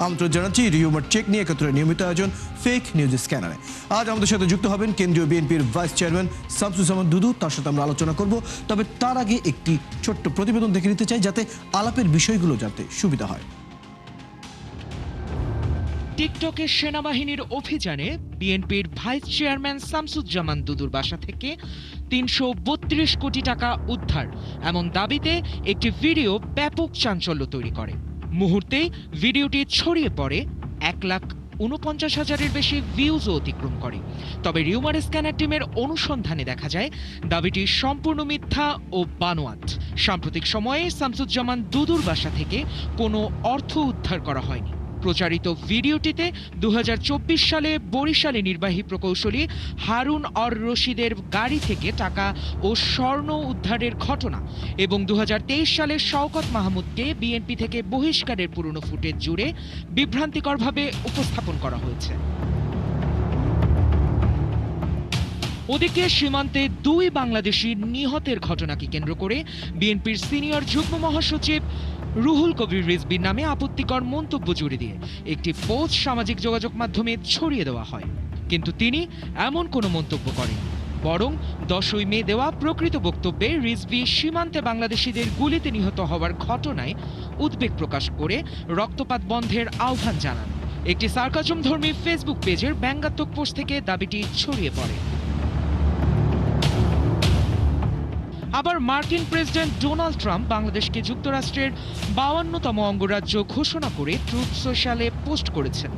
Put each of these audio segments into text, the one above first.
আমন্ত্রণ জানাচ্ছি rumour check নিয়ে একাত্তরের নিয়মিত আয়োজন ফেক নিউজ স্ক্যানারে। আজ আমাদের সাথে যুক্ত হবেন কেন্দ্রীয় বিএনপির ভাইস চেয়ারম্যান শামসুজ্জামান দুদু। তার সাথে আমরা আলোচনা করব, তবে তার আগে একটি ছোট্ট প্রতিবেদন দেখে নিতে চাই যাতে আলাপের বিষয়গুলো জানতে সুবিধা হয়। টিকটকে সেনাবাহিনীর অভিযানে বিএনপির ভাইস চেয়ারম্যান শামসুজ্জামান দুদুর বাসা থেকে ৩৩২ কোটি টাকা উদ্ধার এমন দাবিতে একটি ভিডিও ব্যাপক চাঞ্চল্য তৈরি করে। মুহূর্তেই ভিডিওটি ছড়িয়ে পড়ে ১,৪৯,০০০-এর বেশি ভিউজও অতিক্রম করে। তবে রিউমার স্ক্যানার টিমের অনুসন্ধানে দেখা যায় দাবিটি সম্পূর্ণ মিথ্যা ও বানোয়াট। সাম্প্রতিক সময়ে শামসুজ্জামান দুদুর বাসা থেকে কোনো অর্থ উদ্ধার করা হয়নি। প্রচারিত ভিডিওটিতে ২০২৪ সালে বরিশালে নির্বাহী প্রকৌশলী হারুন অর রশিদের গাড়ি থেকে টাকা ও স্বর্ণ উদ্ধারের ঘটনা এবং ২০২৩ সালে শওকত মাহমুদকে বিএনপি থেকে বহিষ্কারের পুরনো ফুটেজ জুড়ে বিভ্রান্তিকরভাবে উপস্থাপন করা হয়েছে। ওদিকে সীমান্তে ২ বাংলাদেশি নিহতের ঘটনাকে কেন্দ্র করে বিএনপির সিনিয়র যুগ্ম মহাসচিব রুহুল কবির রিজভীর নামে আপত্তিকর মন্তব্য জুড়ে দিয়ে একটি পোস্ট সামাজিক যোগাযোগ মাধ্যমে ছড়িয়ে দেওয়া হয়, কিন্তু তিনি এমন কোনো মন্তব্য করেন। বরং ১০ই মে দেওয়া প্রকৃত বক্তব্যে রিজভী সীমান্তে বাংলাদেশিদের গুলিতে নিহত হওয়ার ঘটনায় উদ্বেগ প্রকাশ করে রক্তপাত বন্ধের আহ্বান জানান। একটি সার্কাজমধর্মী ফেসবুক পেজের ব্যঙ্গাত্মক পোস্ট থেকে দাবিটি ছড়িয়ে পড়ে। আবার মার্কিন প্রেসিডেন্ট ডোনাল্ড ট্রাম্প বাংলাদেশকে যুক্তরাষ্ট্রের ৫২তম অঙ্গরাজ্য ঘোষণা করে ট্রুথ সোশ্যালে পোস্ট করেছেন।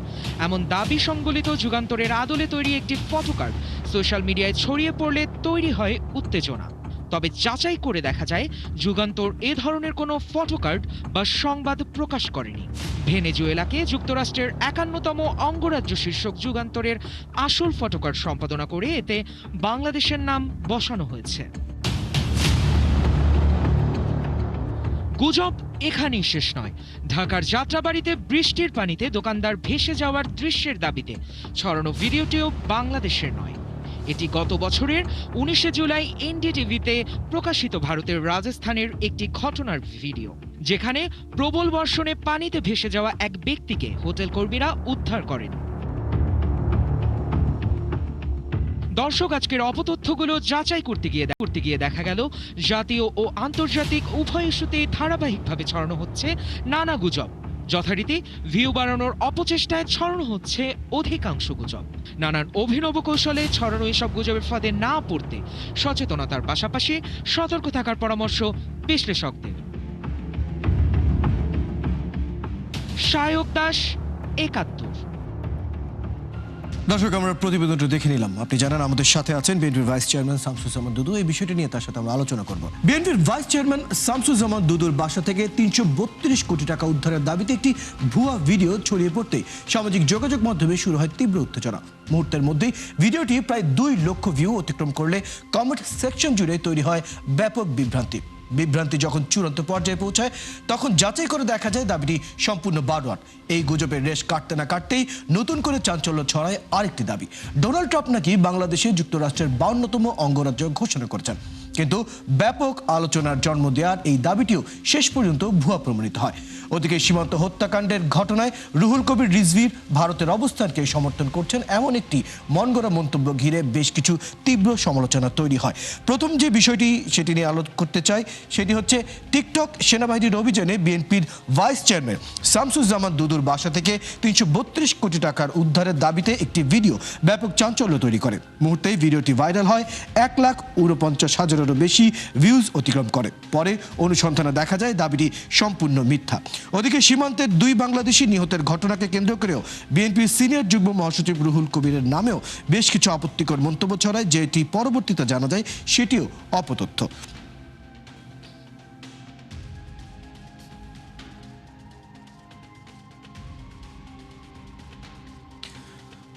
এমন দাবি সংবলিত যুগান্তরের আদলে তৈরি একটি ফটোকার্ড সোশ্যাল মিডিয়ায় ছড়িয়ে পড়লে তৈরি হয় উত্তেজনা। তবে যাচাই করে দেখা যায় যুগান্তর এ ধরনের কোনো ফটোকার্ড বা সংবাদ প্রকাশ করেনি। ভেনেজুয়েলাকে যুক্তরাষ্ট্রের ৫১তম অঙ্গরাজ্য শীর্ষক যুগান্তরের আসল ফটোকার্ড সম্পাদনা করে এতে বাংলাদেশের নাম বসানো হয়েছে। গুজব এখানেই শেষ নয়। ঢাকার যাত্রাবাড়িতে বৃষ্টির পানিতে দোকানদার ভেসে যাওয়ার দৃশ্যের দাবিতে ছড়ানো ভিডিওটিও বাংলাদেশের নয়। এটি গত বছরের ১৯শে জুলাই এনডিটিভিতে প্রকাশিত ভারতের রাজস্থানের একটি ঘটনার ভিডিও, যেখানে প্রবল বর্ষণে পানিতে ভেসে যাওয়া এক ব্যক্তিকে হোটেল কর্মীরা উদ্ধার করেন। দর্শক, আজকের অপতথ্যগুলো যাচাই করতে গিয়ে দেখা গেল জাতীয় ও আন্তর্জাতিক উভয় ইস্যুতেই ধারাবাহিকভাবে ছড়ানো হচ্ছে নানা গুজব। যথারীতি ভিউ বাড়ানোর অপচেষ্টায় ছড়ানো হচ্ছে অধিকাংশ গুজব। নানান অভিনব কৌশলে ছড়ানো এসব গুজবের ফাঁদে না পড়তে সচেতনতার পাশাপাশি সতর্ক থাকার পরামর্শ বিশ্লেষকদের। সায়ক দাস, একাত্তর। দর্শক, আমরা প্রতিবেদনটা দেখে নিলাম। আপনি জানেন আমাদের সাথে আছেন বিএনপির ভাইস চেয়ারম্যান শামসুজ্জামান দুদু। এই বিষয়টি নিয়ে তার সাথে আমরা আলোচনা করব। বিএনপির ভাইস চেয়ারম্যান শামসুজ্জামান দুদুর বাসা থেকে ৩৩২ কোটি টাকা উদ্ধারের দাবিতে একটি ভুয়া ভিডিও ছড়িয়ে পড়তেই সামাজিক যোগাযোগ মাধ্যমে শুরু হয় তীব্র উত্তেজনা। মুহূর্তের মধ্যেই ভিডিওটি প্রায় ২ লক্ষ ভিউ অতিক্রম করলে কমেন্ট সেকশন জুড়ে তৈরি হয় ব্যাপক বিভ্রান্তি যখন চূড়ান্ত পর্যায়ে পৌঁছায় তখন যাচাই করে দেখা যায় দাবিটি সম্পূর্ণ বানোয়াট। এই গুজবের রেশ কাটতে না কাটতেই নতুন করে চাঞ্চল্য ছড়ায় আরেকটি দাবি। ডোনাল্ড ট্রাম্প নাকি বাংলাদেশে যুক্তরাষ্ট্রের ৫২তম অঙ্গরাজ্য ঘোষণা করেছেন, কিন্তু ব্যাপক আলোচনার জন্ম দেওয়ার এই দাবিটিও শেষ পর্যন্ত ভুয়া প্রমাণিত হয়। ওদিকে সীমান্ত হত্যাকাণ্ডের ঘটনায় রুহুল কবির রিজভীর ভারতের অবস্থানকে সমর্থন করছেন এমন একটি মনগড়া মন্তব্য ঘিরে বেশ কিছু তীব্র সমালোচনা তৈরি হয়। প্রথম যে বিষয়টি সেটি নিয়ে আলোচনা করতে চাই সেটি হচ্ছে টিকটক সেনাবাহিনীর অভিযানে বিএনপির ভাইস চেয়ারম্যান শামসুজ্জামান দুদুর বাসা থেকে ৩৩২ কোটি টাকার উদ্ধারের দাবিতে একটি ভিডিও ব্যাপক চাঞ্চল্য তৈরি করে। মুহূর্তেই ভিডিওটি ভাইরাল হয়, ১,৪৯,০০০-এরও বেশি ভিউজ অতিক্রম করে। পরে অনুসন্ধানে দেখা যায় দাবিটি সম্পূর্ণ মিথ্যা। ওদিকে সীমান্তের ২ বাংলাদেশি নিহতের ঘটনাকে কেন্দ্র করেও বিএনপির সিনিয়র যুগ্ম মহাসচিব রুহুল কবিরের নামেও বেশ কিছু আপত্তিকর মন্তব্য ছড়ায়, যেটি পরবর্তীতে জানা যায় সেটিও অপতথ্য।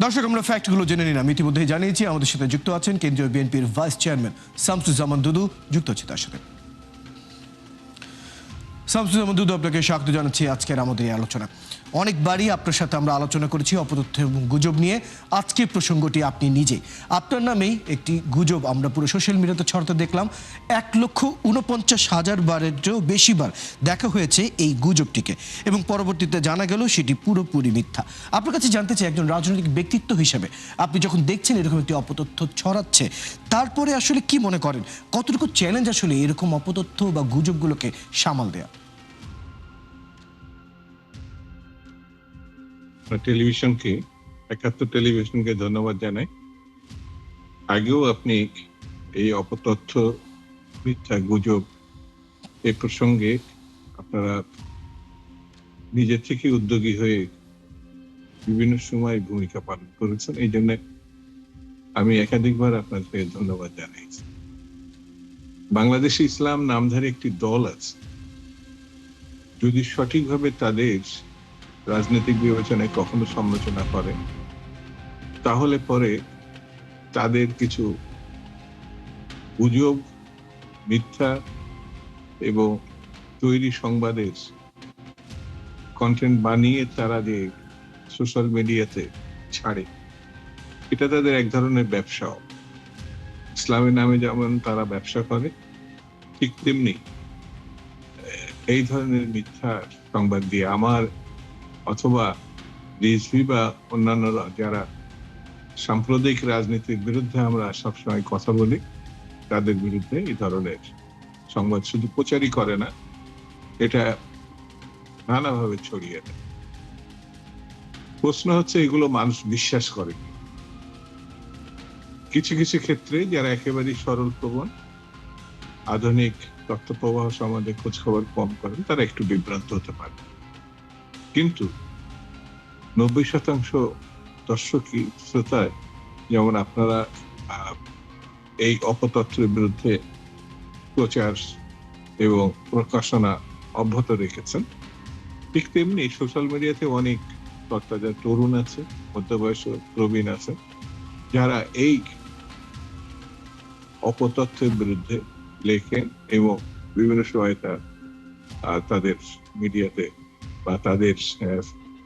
দর্শক, আমরা ফ্যাক্টগুলো জেনে নিলাম। ইতিমধ্যেই জানিয়েছি আমাদের সাথে যুক্ত আছেন কেন্দ্রীয় বিএনপির ভাইস চেয়ারম্যান শামসুজ্জামান দুদু। যুক্ত আছি তার সাথে। শামসুল জামান দুদু, আপনাকে স্বাগত জানাচ্ছি আজকের আমাদের এই আলোচনা। অনেকবারই আপনার সাথে আমরা আলোচনা করেছি অপতথ্য এবং গুজব নিয়ে। আজকের প্রসঙ্গটি আপনি নিজে, আপনার নামেই একটি গুজব আমরা পুরো সোশ্যাল মিডিয়াতে ছড়াতে দেখলাম। 1,49,000 বারেরও বেশি বার দেখা হয়েছে এই গুজবটিকে, এবং পরবর্তীতে জানা গেল সেটি পুরোপুরি মিথ্যা। আপনার কাছে জানতে চাই, একজন রাজনৈতিক ব্যক্তিত্ব হিসেবে আপনি যখন দেখছেন এরকম একটি অপতথ্য ছড়াচ্ছে, তারপরে আসলে কি মনে করেন, কতটুকু চ্যালেঞ্জ আসলে এরকম অপতথ্য বা গুজবগুলোকে সামাল দেয়া? টেলিভিশনকে, একাত্তর টেলিভিশনকে ধন্যবাদ জানাই। আগেও আপনি এই অপতথ্য, মিথ্যা গুজব এই প্রসঙ্গে আপনারা নিজে থেকে উদ্যোগী হয়ে বিভিন্ন সময় ভূমিকা পালন করেছেন। এই জন্য আমি একাধিকবার আপনাকে ধন্যবাদ জানাই। বাংলাদেশে ইসলাম নামধারী একটি দল আছে, যদি সঠিকভাবে তাদের রাজনৈতিক বিবেচনায় কখনো সমালোচনা করে, তাহলে পরে তাদের কিছু গুজব, মিথ্যা এবং তৈরি সংবাদের কন্টেন্ট বানিয়ে তারা যে সোশ্যাল মিডিয়াতে ছাড়ে, এটা তাদের এক ধরনের ব্যবসাও। ইসলামের নামে যেমন তারা ব্যবসা করে, ঠিক তেমনি এই ধরনের মিথ্যা সংবাদ দিয়ে আমার অথবা রিজভি বা অন্যান্যরা যারা সাম্প্রদায়িক রাজনীতির বিরুদ্ধে আমরা সবসময় কথা বলি, তাদের বিরুদ্ধে এই ধরনের সংবাদ শুধু প্রচারই করে না, এটা নানাভাবে ছড়িয়ে দেয়। প্রশ্ন হচ্ছে, এগুলো মানুষ বিশ্বাস করে কি? কিছু কিছু ক্ষেত্রে যারা একেবারেই সরল প্রবণ, আধুনিক তথ্য প্রবাহ সম্বন্ধে খোঁজ খবর কম করেন, তারা একটু বিভ্রান্ত হতে পারে। কিন্তু 90% দর্শকই, শ্রোতায়, যেমন আপনারা এই অপতথ্যের বিরুদ্ধে প্রচার এবং প্রকাশনা অব্যাহত রেখেছেন, ঠিক তেমনি সোশ্যাল মিডিয়াতে অনেক তথ্যজা তরুণ আছে, মধ্যবয়স্ক প্রবীণ আছে, যারা এই অপতথ্যের বিরুদ্ধে লেখেন এবং বিভিন্ন সময় তাদের মিডিয়াতে বা তাদের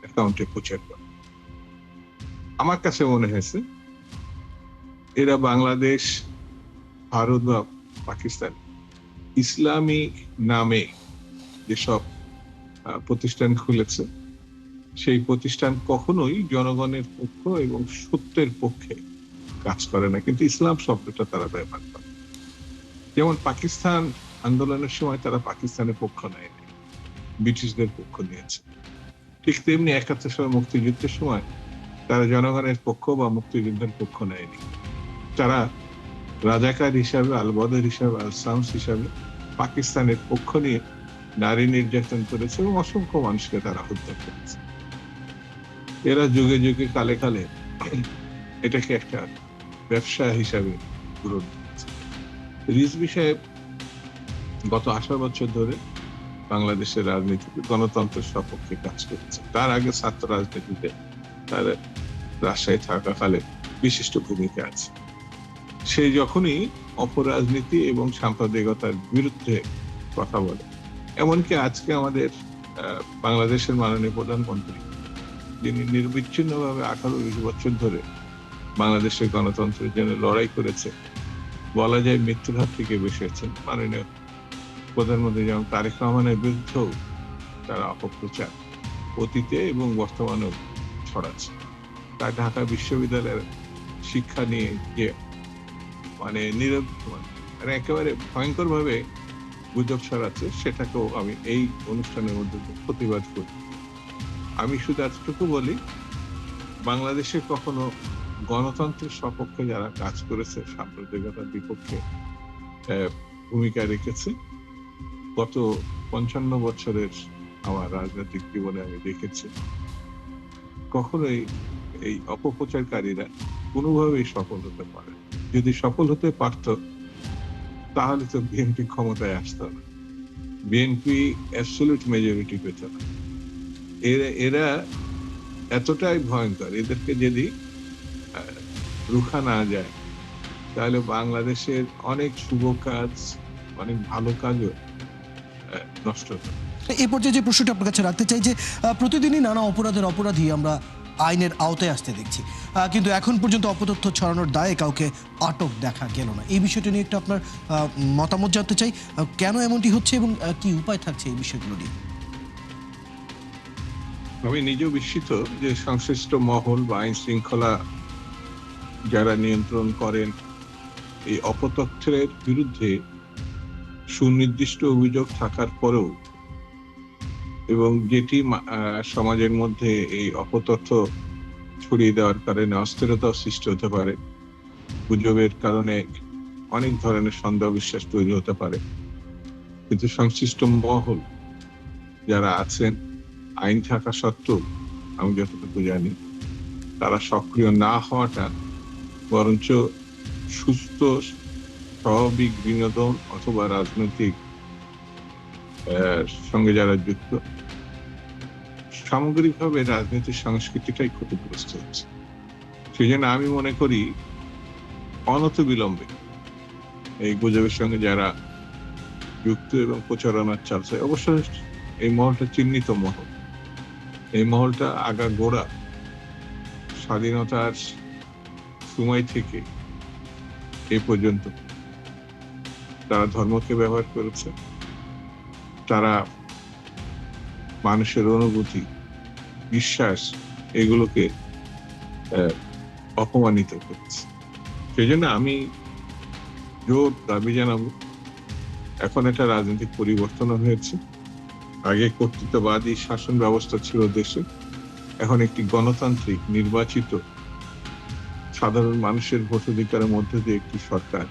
অ্যাকাউন্টে প্রচার করে। আমার কাছে মনে হয়েছে এরা বাংলাদেশ, ভারত বা পাকিস্তান ইসলামী নামে যেসব প্রতিষ্ঠান খুলেছে, সেই প্রতিষ্ঠান কখনোই জনগণের পক্ষ এবং সত্যের পক্ষে কাজ করে না, কিন্তু ইসলাম শব্দটা তারা ব্যবহার করে। যেমন পাকিস্তান আন্দোলনের সময় তারা পাকিস্তানের পক্ষ নেয়নি, ব্রিটিশদের পক্ষ নিয়েছে। ঠিক তেমনি 71 সালের মুক্তিযুদ্ধের সময় তারা জনগণের পক্ষ বা মুক্তিযুদ্ধের পক্ষ নেয়নি। তারা রাজাকার হিসাবে, আল বদর হিসাবে, আল শামস হিসাবে পাকিস্তানের পক্ষ নিয়ে নারী নির্যাতন করেছে এবং অসংখ্য মানুষকে তারা হত্যা করেছে। এরা যুগে যুগে, কালে কালে এটাকে একটা ব্যবসা হিসাবে গ্রহণ করেছে। রিজভী সাহেব গত 18 বছর ধরে বাংলাদেশের রাজনীতিতে গণতন্ত্রের সপক্ষে কাজ করেছে। তার আগে ছাত্র রাজনীতিতে তার রাজশাহী থাকাকালে বিশিষ্ট ভূমিকা আছে। সে যখনই অপরাজনীতি এবং সাম্প্রদায়িকতার বিরুদ্ধে কথা বলে, এমনকি আজকে আমাদের বাংলাদেশের মাননীয় প্রধানমন্ত্রী, যিনি নির্বিচ্ছিন্নভাবে 18-20 বছর ধরে বাংলাদেশের গণতন্ত্রের জন্য লড়াই করেছে, বলা যায় মৃত্যুর হাত থেকে বেঁচেছেন, মাননীয় প্রধানমন্ত্রী যেমন তারেক রহমানের বিরুদ্ধেও তারা অপপ্রচার অতীতে এবং বর্তমানেও ছড়াচ্ছে। তার ঢাকা বিশ্ববিদ্যালয়ের শিক্ষা নিয়ে যে একেবারে ভয়ঙ্কর ভাবে গুজব ছড়াচ্ছে, সেটাকেও আমি এই অনুষ্ঠানের মধ্যে প্রতিবাদ করি। আমি শুধু এতটুকু বলি, বাংলাদেশে কখনো গণতন্ত্রের সপক্ষে যারা কাজ করেছে, সাম্প্রদায়িকতার বিপক্ষে ভূমিকা রেখেছে, গত 55 বছরের আমার রাজনৈতিক জীবনে আমি দেখেছি, কখনোই এই অপপ্রচারকারীরা কোনোভাবেই সফল হতে পারে। যদি সফল হতে পারত, তাহলে তো বিএনপি ক্ষমতায় আসতো না, বিএনপি অ্যাবসলিউট মেজরিটি পেত না। এরা এতটাই ভয়ঙ্কর, এদেরকে যদি রুখা না যায়, তাহলে বাংলাদেশের অনেক শুভ কাজ, অনেক ভালো কাজও নষ্ট হবে। এই পর্যায়ে যে প্রশ্নটা আপনার কাছে রাখতে চাই যে প্রতিদিনই নানা অপরাধের অপরাধী আমরা আইনের আওতায় আসতে দেখছি, কিন্তু এখন পর্যন্ত অপতথ্য ছড়ানোর দায়ে কাউকে আটক দেখা গেল না। এই বিষয়টা নিয়ে একটু আপনার মতামত জানতে চাই, কেন এমনটি হচ্ছে এবং কি উপায় থাকছে এই বিষয়গুলো নিয়ে। আমি নিজেও বিস্মিত যে সংশ্লিষ্ট মহল বা আইন শৃঙ্খলা যারা নিয়ন্ত্রণ করেন এই অপতথ্যের বিরুদ্ধে সুনির্দিষ্ট অভিযোগ থাকার পরেও এবং যেটি সমাজের মধ্যে এই অপতথ্য ছড়িয়ে দেওয়ার কারণে অস্থিরতা সৃষ্টি হতে পারে, গুজবের কারণে অনেক ধরনের সন্দেহ বিশ্বাস তৈরি হতে পারে, কিন্তু সংশ্লিষ্ট মহল যারা আছেন আইন থাকা সত্ত্বেও আমি যতটুকু জানি তারা সক্রিয় না হওয়াটা বরঞ্চ সুস্থ স্বাভাবিক বিনোদন অথবা রাজনৈতিক সঙ্গে যারা যুক্ত সামগ্রিকভাবে রাজনৈতিক সংস্কৃতিটাই ক্ষতিগ্রস্ত হচ্ছে। সেই জন্য আমি মনে করি অনত বিলম্বে এই গুজবের সঙ্গে যারা যুক্ত এবং প্রচারণার চালছে, অবশ্যই এই মহলটা চিহ্নিত মহল, এই মহলটা আগা গোড়া স্বাধীনতার সময় থেকে এই পর্যন্ত তারা ধর্মকে ব্যবহার করেছে, তারা মানুষের অনুভূতি বিশ্বাস এগুলোকে অপমানিত করেছে। সেই জন্য আমি জোর দাবি জানাবো, এখন একটা রাজনৈতিক পরিবর্তন হয়েছে। আগে কর্তৃত্ববাদী শাসন ব্যবস্থা ছিল দেশে, এখন একটি গণতান্ত্রিক নির্বাচিত সাধারণ মানুষের ভোটাধিকারের মধ্যে দিয়ে একটি সরকার,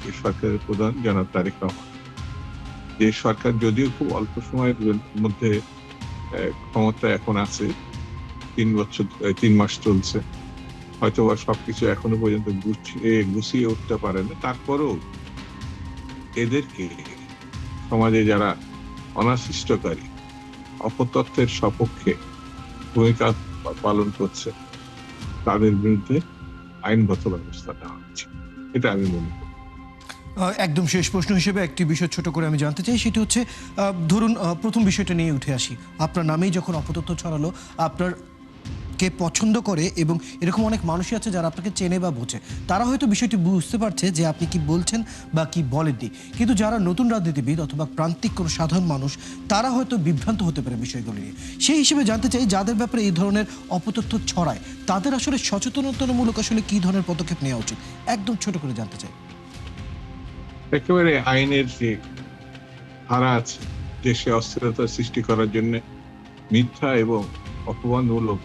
এই সরকারের প্রধান জনাব তারেক রহমান, যে সরকার যদিও খুব অল্প সময়ের মধ্যে ক্ষমতা এখন আছে, 3 মাস চলছে, হয়তো বা সবকিছু এখনো পর্যন্ত গুছিয়ে উঠতে পারে না, তারপরেও এদেরকে সমাজে যারা অনাশিষ্টকারী অপতথ্যের সপক্ষে ভূমিকা পালন করছে তাদের বিরুদ্ধে আইনগত ব্যবস্থা নেওয়া হচ্ছে, এটা আমি মনে করি। একদম শেষ প্রশ্ন হিসেবে একটি বিষয় ছোট করে আমি জানতে চাই, সেটি হচ্ছে ধরুন প্রথম বিষয়টা নিয়ে উঠে আসি। আপনার নামেই যখন অপতথ্য ছড়ালো, আপনার কে পছন্দ করে এবং এরকম অনেক মানুষই আছে যারা আপনাকে চেনে বা বোঝে, তারা হয়তো বিষয়টি বুঝতে পারছে যে আপনি কি বলছেন বা কি বলেননি, কিন্তু যারা নতুন রাজনীতিবিদ অথবা প্রান্তিক কোনো সাধারণ মানুষ তারা হয়তো বিভ্রান্ত হতে পারে বিষয়গুলো নিয়ে। সেই হিসেবে জানতে চাই, যাদের ব্যাপারে এই ধরনের অপতথ্য ছড়ায় তাদের আসলে সচেতনতামূলক আসলে কি ধরনের পদক্ষেপ নেওয়া উচিত, একদম ছোট করে জানতে চাই। একেবারে আইনের যে ধারা আছে দেশে অস্থিরতা সৃষ্টি করার জন্য মিথ্যা এবং অপমানমূলক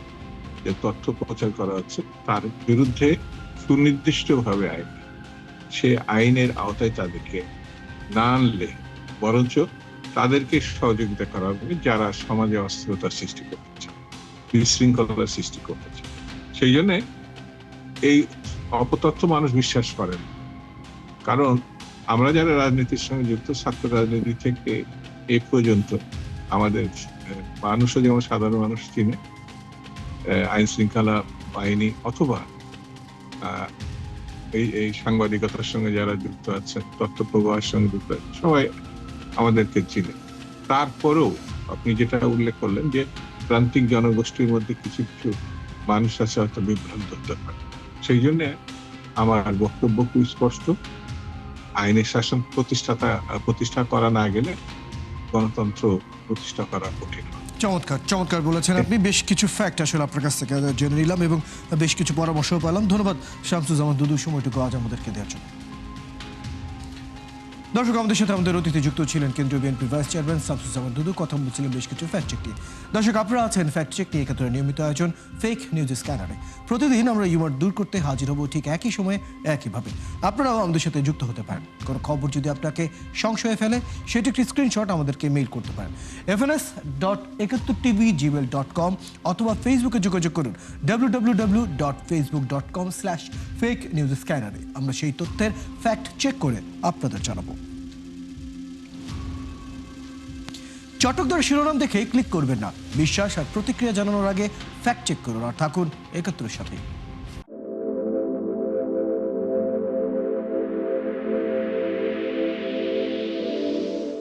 যে তথ্য প্রচার করা হচ্ছে তার বিরুদ্ধে সুনির্দিষ্টভাবে আইন, সে আইনের আওতায় তাদেরকে না আনলে বরঞ্চ তাদেরকে সহযোগিতা করা হবে যারা সমাজে অস্থিরতা সৃষ্টি করতে চায়, বিশৃঙ্খলার সৃষ্টি করতে চায়। সেই জন্য এই অপতথ্য মানুষ বিশ্বাস করেন, কারণ আমরা যারা রাজনীতির সঙ্গে যুক্ত, ছাত্র রাজনীতি থেকে এ পর্যন্ত আমাদের মানুষও যেমন সাধারণ মানুষ চিনে, আইন শৃঙ্খলা বাহিনী অথবা এই সাংবাদিকতার সঙ্গে যারা যুক্ত আছে, তথ্য প্রবাহের সঙ্গে যুক্ত আছে, সবাই আমাদেরকে চিনে। তারপরেও আপনি যেটা উল্লেখ করলেন যে প্রান্তিক জনগোষ্ঠীর মধ্যে কিছু কিছু মানুষ আছে হয়তো বিভ্রান্ত হতে পারে, সেই জন্য আমার বক্তব্য খুব স্পষ্ট, আইনের শাসন প্রতিষ্ঠা করা না গেলে গণতন্ত্র প্রতিষ্ঠা করা কঠিন। চমৎকার চমৎকার বলেছেন আপনি। বেশ কিছু ফ্যাক্ট আসলে আপনার কাছ থেকে জেনে নিলাম এবং বেশ কিছু পরামর্শও পেলাম। ধন্যবাদ শামসুজ্জামান দুদু সময়টুকু আজ আমাদেরকে দেওয়ার জন্য। দর্শক, আমাদের সাথে আমাদের অতিথি যুক্ত ছিলেন কেন্দ্রীয় বিএনপি ভাইস চেয়ারম্যান শামসুজ্জামান দুদু। কথা বলছিলেন বেশ কিছু ফ্যাক্ট চেক নিয়ে। দর্শক, আপনারা আছেন ফ্যাক্ট চেক নিয়ে একাত্তরের নিয়মিত আয়োজন ফেক নিউজ স্ক্যানারে। প্রতিদিন আমরা ইউমার দূর করতে হাজির হব ঠিক একই সময়ে একইভাবে। আপনারাও আমাদের সাথে যুক্ত হতে পারেন। কোনো খবর যদি আপনাকে সংশয়ে ফেলে সেটি একটি স্ক্রিনশট আমাদেরকে মেইল করতে পারেন fns.71tv@gmail.com অথবা ফেসবুকে যোগাযোগ করুন www.facebook.com/fake-news-scanner। আমরা সেই তথ্যের ফ্যাক্ট চেক করে আপনাদের জানাবো। চটকদার শিরোনাম দেখে ক্লিক করবেন না। বিশ্বাস আর প্রতিক্রিয়া জানানোর আগে ফ্যাক্ট চেক করুন আর থাকুন ৭১-এর সাথে।